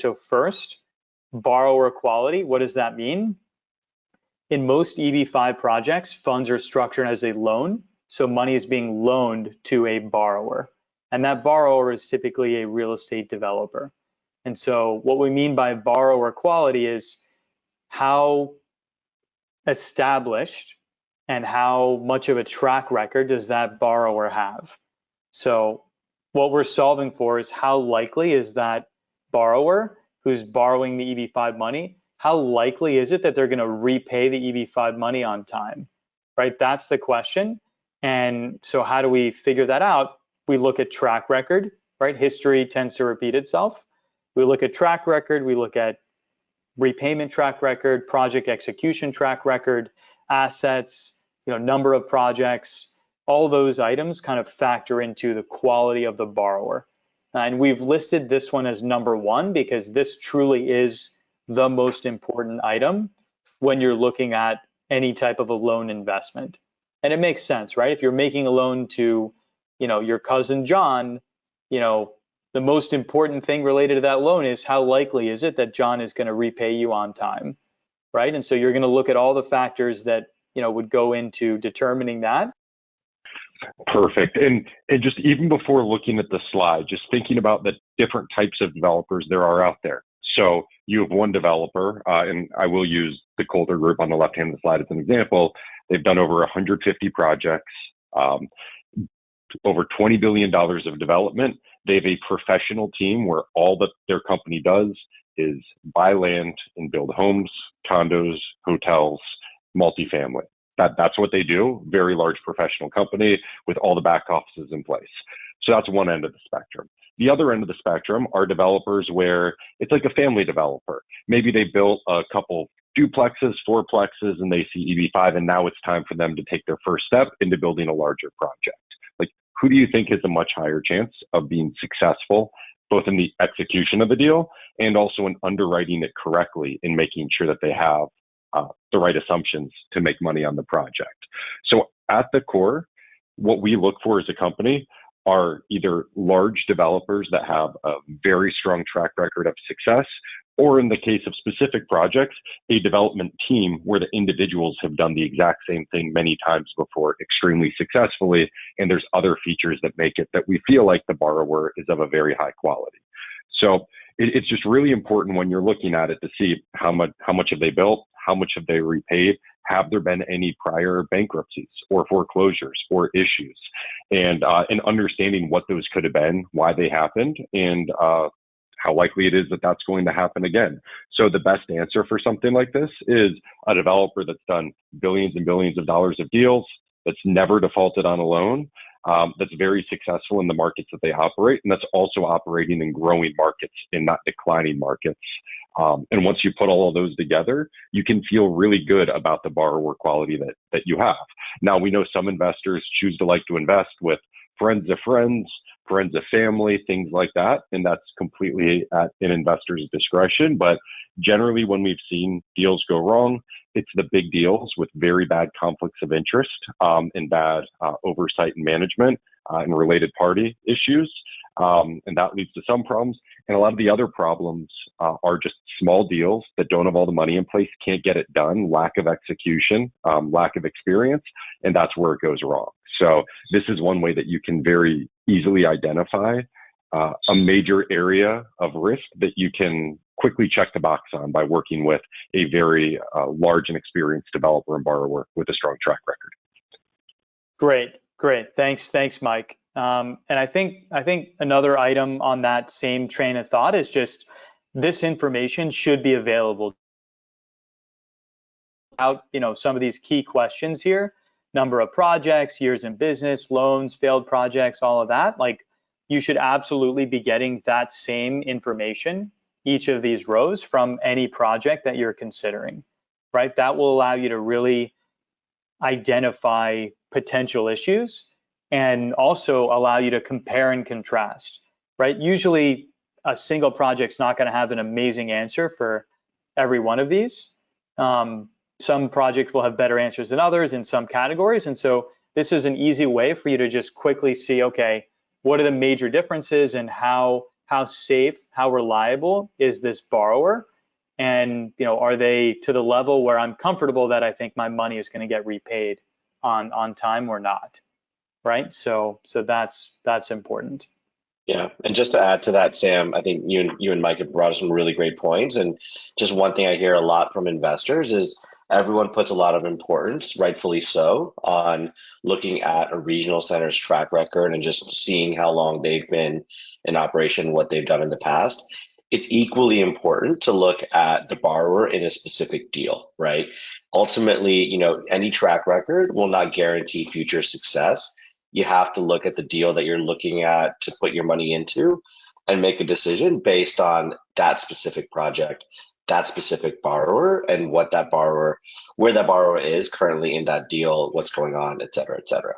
So first, borrower quality. What does that mean? In most EB-5 projects, funds are structured as a loan. So money is being loaned to a borrower. And that borrower is typically a real estate developer. And so what we mean by borrower quality is how established and how much of a track record does that borrower have? So what we're solving for is how likely is that borrower who's borrowing the EB-5 money, how likely is it that they're going to repay the EB-5 money on time, right? That's the question. And so how do we figure that out? We look at track record, right? History tends to repeat itself. We look at track record, we look at repayment track record, project execution track record, assets, number of projects. All those items kind of factor into the quality of the borrower. And we've listed this one as number one because this truly is the most important item when you're looking at any type of a loan investment. And it makes sense, right? If you're making a loan to, your cousin John, the most important thing related to that loan is how likely is it that John is going to repay you on time, right? And so you're going to look at all the factors that, would go into determining that. Perfect. And just even before looking at the slide, just thinking about the different types of developers there are out there. So you have one developer, and I will use the Coulter Group on the left hand of the slide as an example. They've done over 150 projects, over $20 billion of development. They have a professional team where all that their company does is buy land and build homes, condos, hotels, multifamily. That's what they do. Very large professional company with all the back offices in place. So that's one end of the spectrum. The other end of the spectrum are developers where it's like a family developer. Maybe they built a couple duplexes, fourplexes, and they see EB-5, and now it's time for them to take their first step into building a larger project. Like, who do you think has a much higher chance of being successful, both in the execution of the deal and also in underwriting it correctly and making sure that they have the right assumptions to make money on the project? So at the core, what we look for as a company are either large developers that have a very strong track record of success, or in the case of specific projects, a development team where the individuals have done the exact same thing many times before extremely successfully, and there's other features that make it that we feel like the borrower is of a very high quality. So it's just really important when you're looking at it to see how much have they built, how much have they repaid, have there been any prior bankruptcies or foreclosures or issues, and understanding what those could have been, why they happened, and how likely it is that that's going to happen again. So the best answer for something like this is a developer that's done billions and billions of dollars of deals, that's never defaulted on a loan, that's very successful in the markets that they operate, and that's also operating in growing markets and not declining markets. And once you put all of those together, you can feel really good about the borrower quality that you have. Now, we know some investors choose to like to invest with friends of friends, friends of family, things like that, and that's completely at an investor's discretion. But generally, when we've seen deals go wrong, it's the big deals with very bad conflicts of interest and bad oversight and management and related party issues. And that leads to some problems. And a lot of the other problems are just small deals that don't have all the money in place, can't get it done, lack of execution, lack of experience, and that's where it goes wrong. So this is one way that you can very easily identify a major area of risk that you can quickly check the box on by working with a very large and experienced developer and borrower with a strong track record. Great. Thanks, Mike. And I think another item on that same train of thought is just this information should be available out, some of these key questions here, number of projects, years in business, loans, failed projects, all of that. Like, you should absolutely be getting that same information, each of these rows, from any project that you're considering, right? That will allow you to really identify potential issues and also allow you to compare and contrast, right? Usually a single project's not going to have an amazing answer for every one of these. Some projects will have better answers than others in some categories. And so this is an easy way for you to just quickly see, okay, what are the major differences and how how safe, how reliable is this borrower? And, are they to the level where I'm comfortable that I think my money is going to get repaid on time or not, right? So that's important. Yeah, and just to add to that, Sam, I think you and Mike have brought up some really great points. And just one thing I hear a lot from investors is everyone puts a lot of importance, rightfully so, on looking at a regional center's track record and just seeing how long they've been in operation, what they've done in the past. It's equally important to look at the borrower in a specific deal, right? Ultimately, any track record will not guarantee future success. You have to look at the deal that you're looking at to put your money into and make a decision based on that specific project, that specific borrower, and where that borrower is currently in that deal, what's going on, et cetera, et cetera.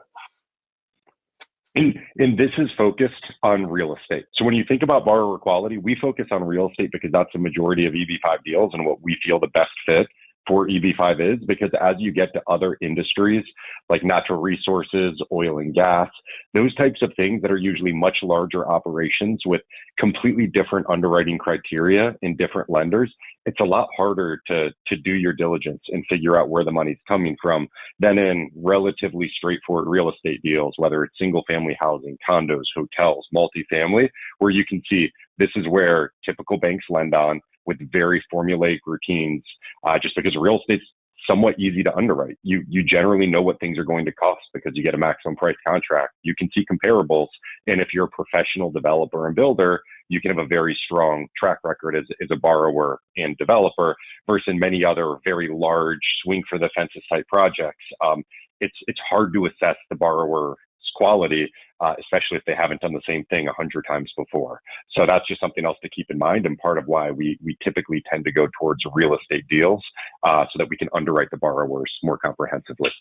And this is focused on real estate. So when you think about borrower quality, we focus on real estate because that's the majority of EB-5 deals and what we feel the best fit for EB-5 is, because as you get to other industries like natural resources, oil and gas, those types of things that are usually much larger operations with completely different underwriting criteria in different lenders, it's a lot harder to do your diligence and figure out where the money's coming from than in relatively straightforward real estate deals, whether it's single family housing, condos, hotels, multifamily, where you can see this is where typical banks lend on with very formulaic routines, just because real estate's somewhat easy to underwrite. You generally know what things are going to cost because you get a maximum price contract. You can see comparables. And if you're a professional developer and builder, you can have a very strong track record as a borrower and developer versus many other very large swing for the fences type projects. It's hard to assess the borrower's quality, especially if they haven't done the same thing 100 times before. So that's just something else to keep in mind, and part of why we typically tend to go towards real estate deals so that we can underwrite the borrowers more comprehensively.